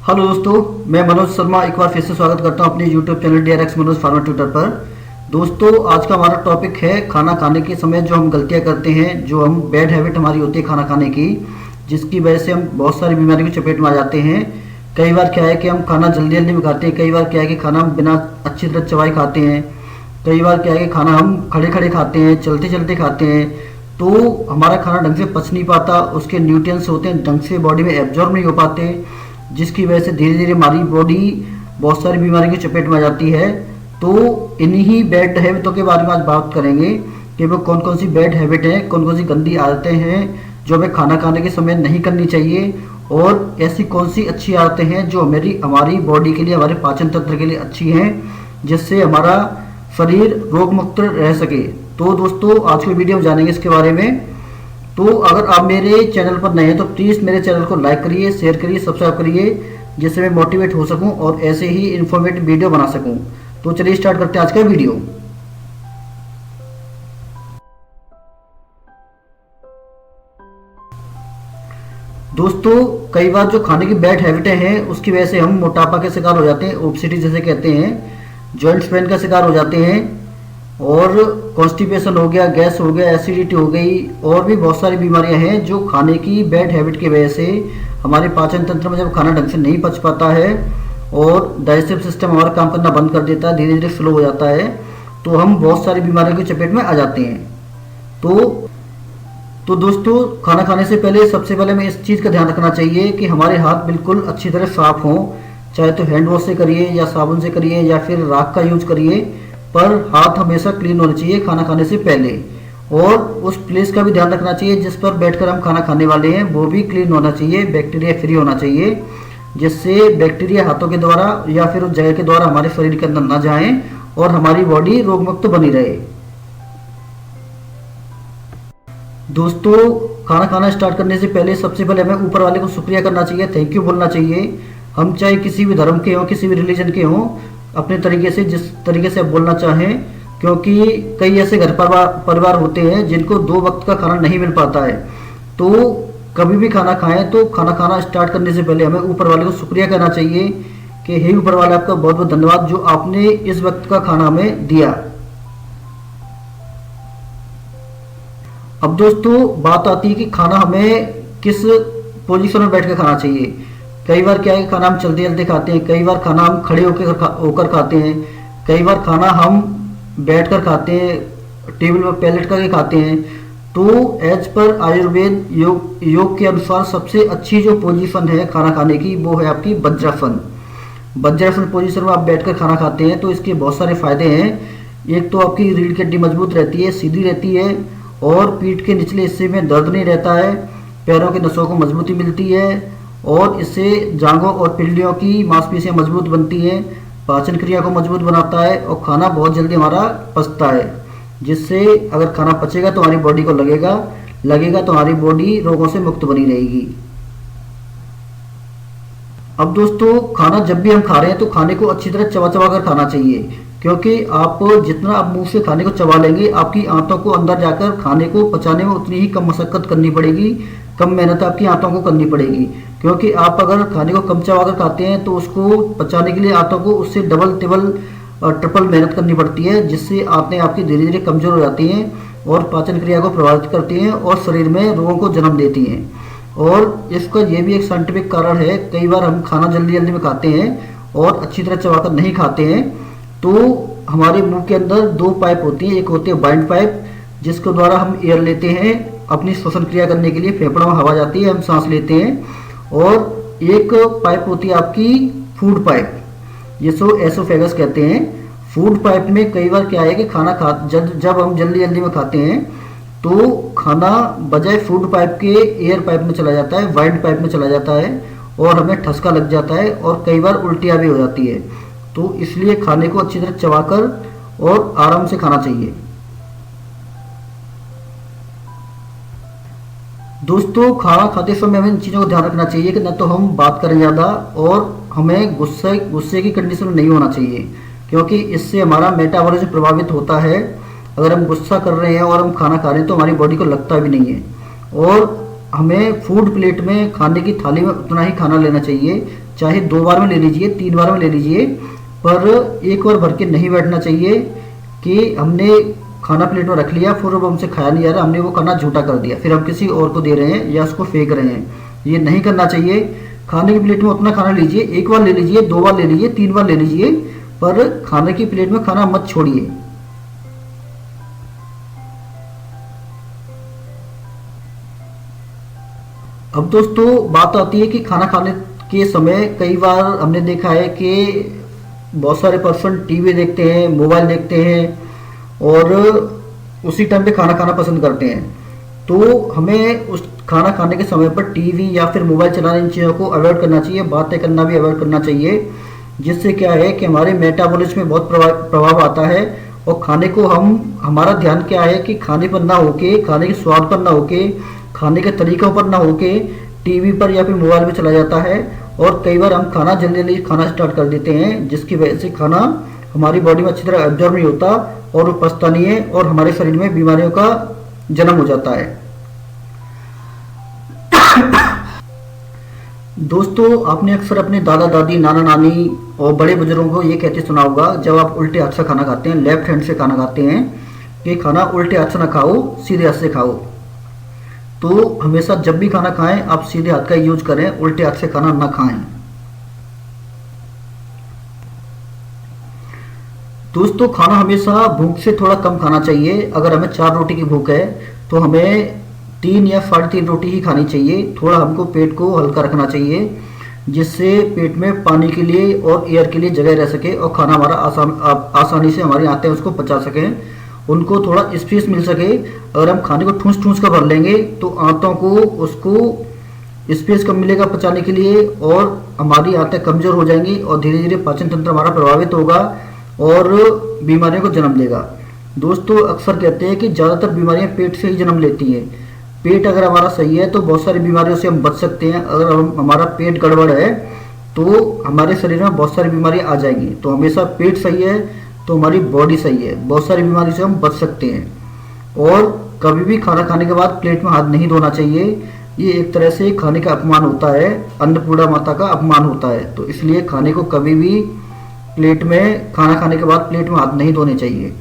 Hello दोस्तों, मैं मनोज शर्मा एक बार फिर से स्वागत करता हूं अपने YouTube channel DRX Manoj pharma Twitter पर। दोस्तों, आज का हमारा टॉपिक है खाना खाने के समय जो हम गलतियां करते हैं, जो हम बैड हैबिट हमारी होती है खाना खाने की, जिसकी वजह से हम बहुत सारी बीमारियों की चपेट में आ जाते हैं। कई बार क्या है कि हम खाना जल्दी जल्दी में खाते हैं, कई बार क्या है कि खाना हम बिना अच्छी तरह चबाए खाते हैं, कई बार क्या है कि खाना हम खड़े खड़े खाते हैं, चलते चलते खाते हैं, तो हमारा खाना ढंग से पच नहीं पाता, उसके न्यूट्रिएंट्स होते हैं ढंग से बॉडी में एब्जॉर्ब नहीं हो पाते, जिसकी वजह से धीरे धीरे हमारी बॉडी बहुत सारी बीमारियों की चपेट में आ जाती है। तो इन्हीं बैड हैबिटों के बारे में आज बात करेंगे कि वो कौन कौन सी बैड हैबिट है, कौन कौन सी गंदी आदतें हैं जो हमें खाना खाने के समय नहीं करनी चाहिए, और ऐसी कौन सी अच्छी आदतें हैं जो हमारी बॉडी के लिए, हमारे पाचन तंत्र के लिए अच्छी हैं, जिससे हमारा शरीर रोग मुक्त रह सके। तो दोस्तों, आज की वीडियो में जानेंगे इसके बारे में। तो अगर आप मेरे चैनल पर नए हैं तो प्लीज़ मेरे चैनल को लाइक करिए, शेयर करिए, सब्सक्राइब करिए, जिससे मैं मोटिवेट हो सकूं और ऐसे ही इन्फॉर्मेटिव वीडियो बना सकूं। तो चलिए स्टार्ट करते हैं आज का वीडियो। दोस्तों, कई बार जो खाने की बैड हैबिटें हैं उसकी वजह से हम मोटापा के शिकार हो जाते हैं, ओबेसिटी जैसे कहते हैं, जॉइंट्स पेन का शिकार हो जाते हैं, और कॉन्स्टिपेशन हो गया, गैस हो गया, एसिडिटी हो गई, और भी बहुत सारी बीमारियां हैं जो खाने की बैड हैबिट की वजह से हमारे पाचन तंत्र में जब खाना ढंग से नहीं पच पाता है और डाइजेस्टिव सिस्टम हमारा काम करना बंद कर देता है, धीरे धीरे स्लो हो जाता है, तो हम बहुत सारी बीमारियों की चपेट में आ जाते हैं। तो दोस्तों, खाना खाने से पहले सबसे पहले हमें इस चीज़ का ध्यान रखना चाहिए कि हमारे हाथ बिल्कुल अच्छी तरह साफ हों, चाहे तो हैंड वॉश से करिए या साबुन से करिए या फिर राख का यूज करिए, पर हाथ हमेशा क्लीन होना चाहिए खाना खाने से पहले। और उस प्लेस का भी ध्यान रखना चाहिए जिस पर बैठकर हम खाना खाने वाले हैं, वो भी क्लीन होना चाहिए, बैक्टीरिया फ्री होना चाहिए, जिससे बैक्टीरिया हाथों के द्वारा या फिर उस जगह के द्वारा हमारे शरीर के अंदर न जाएं और हमारी बॉडी रोगमुक्त बनी रहे। दोस्तों, खाना खाना स्टार्ट करने से पहले सबसे पहले हमें ऊपर वाले को शुक्रिया करना चाहिए, थैंक यू बोलना चाहिए। हम चाहे किसी भी धर्म के हों, किसी भी रिलीजन के हों, अपने तरीके से, जिस तरीके से आप बोलना चाहें, क्योंकि कई ऐसे घर परिवार होते हैं जिनको 2 वक्त का खाना नहीं मिल पाता है। तो कभी भी खाना खाएं तो खाना खाना स्टार्ट करने से पहले हमें ऊपर वाले को शुक्रिया करना चाहिए कि हे ऊपर वाले, आपका बहुत बहुत धन्यवाद जो आपने इस वक्त का खाना हमें दिया। अब दोस्तों, बात आती है कि खाना हमें किस पोजीशन में बैठ कर खाना चाहिए। कई बार क्या है कि खाना हम चलते चलते खाते हैं, कई बार खाना हम खड़े होकर खाते हैं, कई बार खाना हम बैठकर खाते हैं, टेबल पर पैलेट करके खाते हैं। तो एज पर आयुर्वेद योग के अनुसार सबसे अच्छी जो पोजीशन है खाना खाने की, वो है आपकी वज्रासन। वज्रासन पोजीशन में आप बैठकर खाना खाते हैं तो इसके बहुत सारे फायदे हैं। एक तो आपकी रीढ़ की हड्डी मजबूत रहती है, सीधी रहती है, और पीठ के निचले हिस्से में दर्द नहीं रहता है, पैरों के नसों को मजबूती मिलती है, और इससे जांघों और पिंडलियों की मांसपेशियां मजबूत बनती हैं, पाचन क्रिया को मजबूत बनाता है, और खाना बहुत जल्दी हमारा पचता है, जिससे अगर खाना पचेगा तो हमारी बॉडी को लगेगा तो हमारी बॉडी रोगों से मुक्त बनी रहेगी। अब दोस्तों, खाना जब भी हम खा रहे हैं तो खाने को अच्छी तरह चबा चबा कर खाना चाहिए, क्योंकि आप जितना आप मुंह से खाने को चबा लेंगे, आपकी आंतों को अंदर जाकर खाने को पचाने में उतनी ही कम मशक्कत करनी पड़ेगी, कम मेहनत आपकी आंतों को करनी पड़ेगी। क्योंकि आप अगर खाने को कम चबाकर खाते हैं तो उसको पचाने के लिए आंतों को उससे डबल ट्रिपल मेहनत करनी पड़ती है, जिससे आंतें आपकी धीरे धीरे कमजोर हो जाती हैं और पाचन क्रिया को प्रभावित करती हैं और शरीर में रोगों को जन्म देती हैं। और इसका ये भी एक साइंटिफिक कारण है, कई बार हम खाना जल्दी जल्दी में खाते हैं और अच्छी तरह चबाकर नहीं खाते हैं, तो हमारे मुंह के अंदर 2 पाइप होती हैं। एक होती है बाइंड पाइप, जिसके द्वारा हम एयर लेते हैं अपनी श्वसन क्रिया करने के लिए, फेफड़ों में हवा जाती है, हम सांस लेते हैं, और एक पाइप होती है आपकी फूड पाइप, जिसको एसोफेगस कहते हैं। फूड पाइप में कई बार क्या है कि जब हम जल्दी जल्दी में खाते हैं तो खाना बजाय फूड पाइप के एयर पाइप में चला जाता है, वाइड पाइप में चला जाता है, और हमें ठसका लग जाता है और कई बार उल्टियाँ भी हो जाती है। तो इसलिए खाने को अच्छी तरह चबाकर और आराम से खाना चाहिए। दोस्तों, खाना खाते समय हमें इन चीज़ों का ध्यान रखना चाहिए कि न तो हम बात करें ज़्यादा, और हमें गुस्से की कंडीशन में नहीं होना चाहिए, क्योंकि इससे हमारा मेटाबॉलिज्म प्रभावित होता है। अगर हम गुस्सा कर रहे हैं और हम खाना खा रहे हैं तो हमारी बॉडी को लगता भी नहीं है। और हमें फूड प्लेट में, खाने की थाली में उतना ही खाना लेना चाहिए, चाहे 2 बार में ले लीजिए, 3 बार में ले लीजिए, पर एक बार भर के नहीं बैठना चाहिए कि हमने खाना प्लेट में रख लिया फिर अब हमसे खाया नहीं जा रहा, हमने वो खाना झूठा कर दिया, फिर हम किसी और को दे रहे हैं या उसको फेंक रहे हैं। ये नहीं करना चाहिए। खाने की प्लेट में उतना खाना लीजिए, 1 बार ले लीजिए, 2 बार ले लीजिए, 3 बार ले लीजिए, पर खाने की प्लेट में खाना मत छोड़िए। अब दोस्तों बात आती है कि खाना खाने के समय कई बार हमने देखा है कि बहुत सारे पर्सन टीवी देखते हैं, मोबाइल देखते हैं और उसी टाइम पे खाना खाना पसंद करते हैं। तो हमें उस खाना खाने के समय पर टीवी या फिर मोबाइल चलाने, इन चीज़ों को अवॉइड करना चाहिए, बातें करना भी अवॉइड करना चाहिए, जिससे क्या है कि हमारे मेटाबॉलिज्म में बहुत प्रभाव आता है और खाने को हमारा ध्यान क्या है कि खाने पर ना होके, खाने के स्वाद पर ना होके, खाने के तरीकों पर ना होके टीवी पर या फिर मोबाइल में चला जाता है और कई बार हम खाना जल्दी जल्दी खाना स्टार्ट कर देते हैं, जिसकी वजह से खाना हमारी बॉडी में अच्छी तरह एब्जॉर्ब नहीं होता और वो पचता नहीं है और हमारे शरीर में बीमारियों का जन्म हो जाता है। दोस्तों आपने अक्सर अपने दादा दादी, नाना नानी और बड़े बुजुर्गों को ये कहते सुना होगा, जब आप उल्टे हाथ से खाना खाते हैं, लेफ्ट हैंड से खाना खाते हैं, कि खाना उल्टे हाथ से ना खाओ, सीधे हाथ से खाओ। तो हमेशा जब भी खाना खाएं आप सीधे हाथ का यूज करें, उल्टे हाथ से खाना ना खाएं। दोस्तों खाना हमेशा भूख से थोड़ा कम खाना चाहिए। अगर हमें 4 रोटी की भूख है तो हमें 3 या 3.5 रोटी ही खानी चाहिए। थोड़ा हमको पेट को हल्का रखना चाहिए, जिससे पेट में पानी के लिए और एयर के लिए जगह रह सके और खाना हमारा आसानी से हमारी आंतें उसको पचा सकें, उनको थोड़ा स्पेस मिल सके। अगर हम खाने को ठूंस ठूंस कर भर लेंगे तो आंतों को उसको स्पेस कम मिलेगा पचाने के लिए और हमारी आंतें कमजोर हो जाएंगी और धीरे धीरे पाचन तंत्र हमारा प्रभावित होगा और बीमारियों को जन्म देगा। दोस्तों अक्सर कहते हैं कि ज़्यादातर बीमारियां पेट से ही जन्म लेती हैं। पेट अगर हमारा सही है तो बहुत सारी बीमारियों से हम बच सकते हैं। अगर हमारा पेट गड़बड़ है तो हमारे शरीर में बहुत सारी बीमारियां आ जाएंगी। तो हमेशा पेट सही है तो हमारी बॉडी सही है, बहुत सारी बीमारी से हम बच सकते हैं। और कभी भी खाना खाने के बाद प्लेट में हाथ नहीं धोना चाहिए। ये एक तरह से खाने का अपमान होता है, अन्नपूर्णा माता का अपमान होता है। तो इसलिए खाने को कभी भी प्लेट में, खाना खाने के बाद प्लेट में हाथ नहीं धोने चाहिए।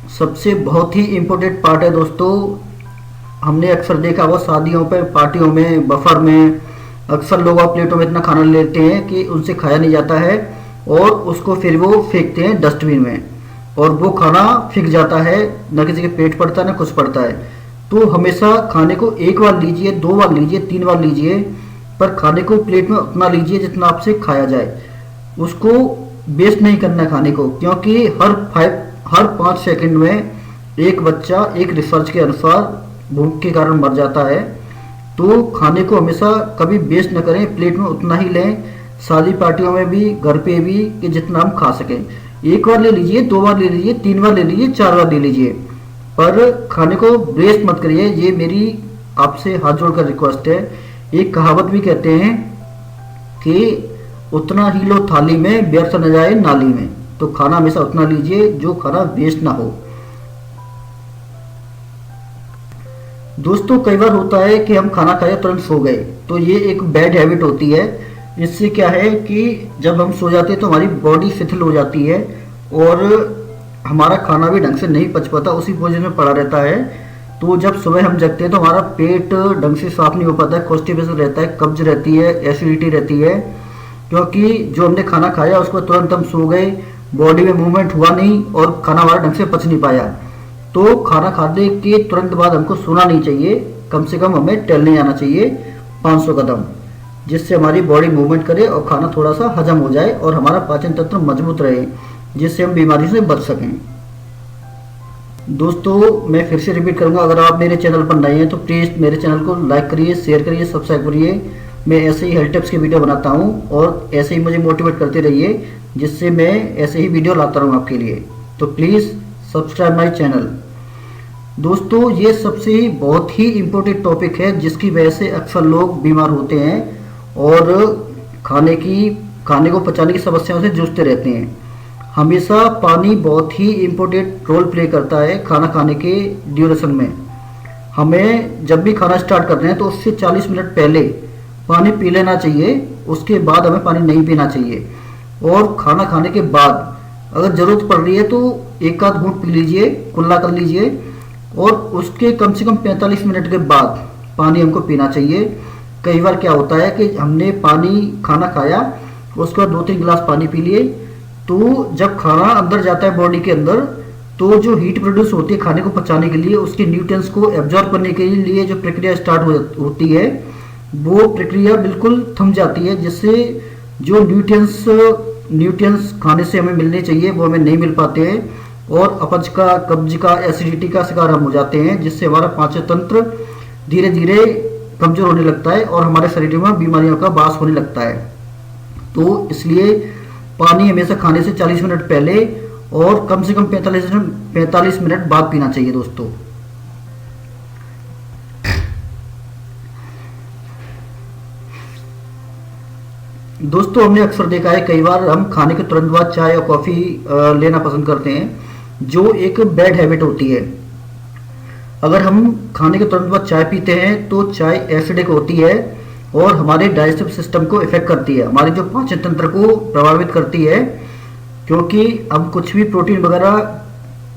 सबसे बहुत ही इम्पोर्टेंट पार्ट है दोस्तों, हमने अक्सर देखा वो शादियों पे, पार्टियों में, बफर में अक्सर लोग प्लेटों में इतना खाना लेते हैं कि उनसे खाया नहीं जाता है और उसको फिर वो फेंकते हैं डस्टबिन में और वो खाना फिक जाता है, न किसी के पेट पड़ता है न कुछ पड़ता है। तो हमेशा खाने को 1 बार लीजिए, 2 बार लीजिए, 3 बार लीजिए, पर खाने को प्लेट में उतना लीजिए जितना आपसे खाया जाए। उसको वेस्ट नहीं करना खाने को, क्योंकि हर 5 सेकंड में एक बच्चा, एक रिसर्च के अनुसार, भूख के कारण मर जाता है। तो खाने को हमेशा कभी वेस्ट न करें, प्लेट में उतना ही लें, शादी पार्टियों में भी, घर पे भी, कि जितना हम खा सकें। 1 बार ले लीजिए, 2 बार ले लीजिए, 3 बार ले लीजिए, 4 बार ले लीजिए, पर खाने को वेस्ट मत करिए। ये मेरी आपसे हाथ जोड़कर रिक्वेस्ट है। एक कहावत भी कहते हैं कि उतना ही लो थाली में, व्यर्थ न जाए नाली में। तो खाना हमेशा उतना लीजिए जो खाना वेस्ट ना हो। दोस्तों कई बार होता है कि हम खाना खाया तुरंत सो गए, तो ये एक बैड हैबिट होती है। इससे क्या है कि जब हम सो जाते हैं तो हमारी बॉडी शिथिल हो जाती है और हमारा खाना भी ढंग से नहीं पच पाता, उसी पोजीशन में पड़ा रहता है। तो जब सुबह हम जगते हैं तो हमारा पेट ढंग से साफ नहीं हो पाता है, कॉन्स्टिपेशन रहता है, कब्ज रहती है, एसिडिटी रहती है, क्योंकि जो हमने खाना खाया उसको तुरंत हम सो गए, बॉडी में मूवमेंट हुआ नहीं और खाना हमारा ढंग से पच नहीं पाया। तो खाना खाने के तुरंत बाद हमको सोना नहीं चाहिए, कम से कम हमें टहलने जाना चाहिए 500 कदम, जिससे हमारी बॉडी मूवमेंट करे और खाना थोड़ा सा हजम हो जाए और हमारा पाचन तंत्र मजबूत रहे, जिससे हम बीमारी से बच सकें। दोस्तों मैं फिर से रिपीट करूंगा, अगर आप मेरे चैनल पर नए हैं तो प्लीज़ मेरे चैनल को लाइक करिए, शेयर करिए, सब्सक्राइब करिए। मैं ऐसे ही हेल्थ टिप्स की वीडियो बनाता हूँ और ऐसे ही मुझे मोटिवेट करते रहिए, जिससे मैं ऐसे ही वीडियो लाता रहूँ आपके लिए। तो प्लीज़ सब्सक्राइब माई चैनल। दोस्तों ये सबसे बहुत ही इम्पोर्टेंट टॉपिक है, जिसकी वजह से अक्सर लोग बीमार होते हैं और खाने को पचाने की समस्याओं से जूझते रहते हैं। हमेशा पानी बहुत ही इम्पोर्टेंट रोल प्ले करता है खाना खाने के ड्यूरेशन में। हमें जब भी खाना स्टार्ट कर रहे हैं तो उससे 40 मिनट पहले पानी पी लेना चाहिए, उसके बाद हमें पानी नहीं पीना चाहिए। और खाना खाने के बाद अगर ज़रूरत पड़ रही है तो एक आध घूंट पी लीजिए, कुल्ला कर लीजिए, और उसके कम से कम 45 मिनट के बाद पानी हमको पीना चाहिए। कई बार क्या होता है कि हमने पानी खाना खाया, उसके बाद 2-3 गिलास पानी पी लिए, तो जब खाना अंदर जाता है बॉडी के अंदर, तो जो हीट प्रोड्यूस होती है खाने को पचाने के लिए, उसके न्यूट्रिएंट्स को एब्जॉर्ब करने के लिए जो प्रक्रिया स्टार्ट होती है, वो प्रक्रिया बिल्कुल थम जाती है, जिससे जो न्यूट्रिएंट्स खाने से हमें मिलने चाहिए वो हमें नहीं मिल पाते हैं और अपच का, कब्ज का, एसिडिटी का शिकार हम हो जाते हैं, जिससे हमारा पाचन तंत्र धीरे धीरे कमजोर होने लगता है और हमारे शरीर में बीमारियों का वास होने लगता है। तो इसलिए पानी हमेशा खाने से 40 मिनट पहले और कम से कम 45 मिनट बाद पीना चाहिए दोस्तों। दोस्तों हमने अक्सर देखा है, कई बार हम खाने के तुरंत बाद चाय और कॉफ़ी लेना पसंद करते हैं, जो एक बैड हैबिट होती है। अगर हम खाने के तुरंत बाद चाय पीते हैं तो चाय एसिडिक होती है और हमारे डाइजेस्टिव सिस्टम को इफेक्ट करती है, हमारे जो पाचन तंत्र को प्रभावित करती है, क्योंकि हम कुछ भी प्रोटीन वगैरह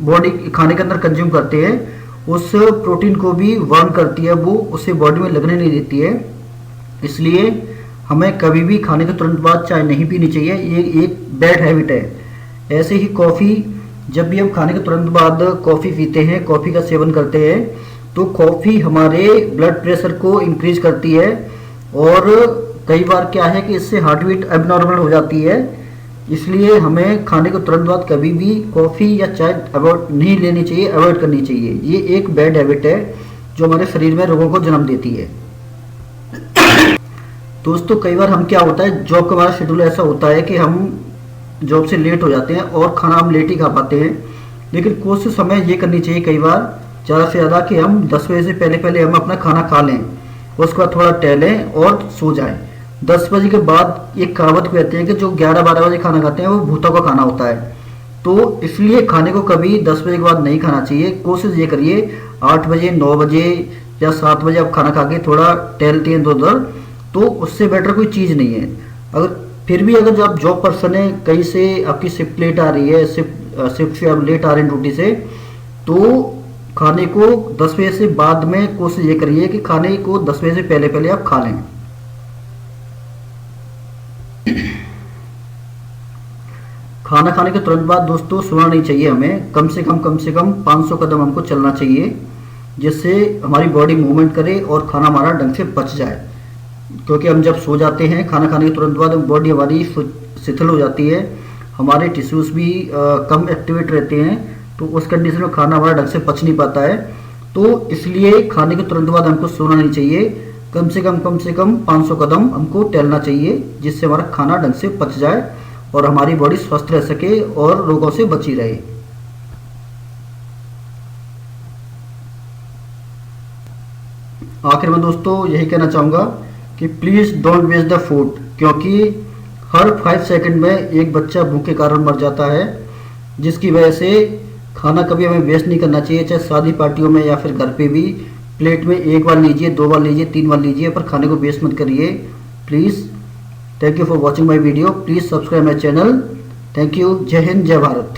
बॉडी खाने के अंदर कंज्यूम करते हैं, उस प्रोटीन को भी वर्न करती है, वो उसे बॉडी में लगने नहीं देती है। इसलिए हमें कभी भी खाने के तुरंत बाद चाय नहीं पीनी चाहिए, ये एक बैड हैबिट है। ऐसे ही कॉफ़ी, जब भी हम खाने के तुरंत बाद कॉफ़ी पीते हैं, कॉफ़ी का सेवन करते हैं, तो कॉफ़ी हमारे ब्लड प्रेशर को इंक्रीज करती है और कई बार क्या है कि इससे हार्ट बीट एबनॉर्मल हो जाती है। इसलिए हमें खाने के तुरंत बाद कभी भी कॉफ़ी या चाय अवॉइड नहीं लेनी चाहिए, अवॉइड करनी चाहिए। ये एक बैड हैबिट है जो हमारे शरीर में रोगों को जन्म देती है। दोस्तों कई बार हम क्या होता है, जॉब का हमारा शेड्यूल ऐसा होता है कि हम जॉब से लेट हो जाते हैं और खाना हम लेट ही खा पाते हैं, लेकिन कोशिश हमें ये करनी चाहिए कई बार ज़्यादा से ज़्यादा कि हम 10 बजे से पहले पहले हम अपना खाना खा लें, उसके बाद थोड़ा टहलें और सो जाएं। 10 बजे के बाद एक कहावत कहते हैं कि जो 11-12 बजे खाना खाते हैं वो भूतों का खाना होता है। तो इसलिए खाने को कभी 10 बजे के बाद नहीं खाना चाहिए। कोशिश ये करिए 8 बजे, 9 बजे या 7 बजे आप खाना खा के थोड़ा टहलते हैं इधर उधर, तो उससे बेटर कोई चीज़ नहीं है। अगर फिर भी अगर जो आप जॉब पर्सन है, कहीं से आपकी शिफ्ट लेट आ रही है, शिफ्ट से आप लेट आ रहे हैं ड्यूटी से, तो खाने को 10 बजे से बाद में कोशिश ये करिए कि खाने को 10 बजे से पहले पहले आप खा लें। खाना खाने के तुरंत बाद दोस्तों सोना नहीं चाहिए, हमें कम से कम 500 कदम हमको चलना चाहिए, जिससे हमारी बॉडी मूवमेंट करे और खाना हमारा ढंग से पच जाए। क्योंकि हम जब सो जाते हैं खाना खाने के तुरंत बाद, बॉडी हमारी शिथिल हो जाती है, हमारे टिश्यूज भी कम एक्टिवेट रहते हैं, तो उस कंडीशन में खाना हमारा ढंग से पच नहीं पाता है। तो इसलिए खाने के तुरंत बाद हमको सोना नहीं चाहिए, कम से कम 500 कदम हमको टहलना चाहिए, जिससे हमारा खाना ढंग से पच जाए और हमारी बॉडी स्वस्थ रह सके और रोगों से बची रहे। आखिर में दोस्तों यही कहना चाहूँगा कि please don't waste the food, क्योंकि हर 5 सेकंड में एक बच्चा भूख के कारण मर जाता है, जिसकी वजह से खाना कभी हमें वेस्ट नहीं करना चाहिए, चाहे शादी पार्टियों में या फिर घर पे भी। प्लेट में 1 बार लीजिए, 2 बार लीजिए, 3 बार लीजिए, पर खाने को वेस्ट मत करिए please. Thank you for watching my video, please subscribe my channel. Thank you. जय हिंद, जय भारत।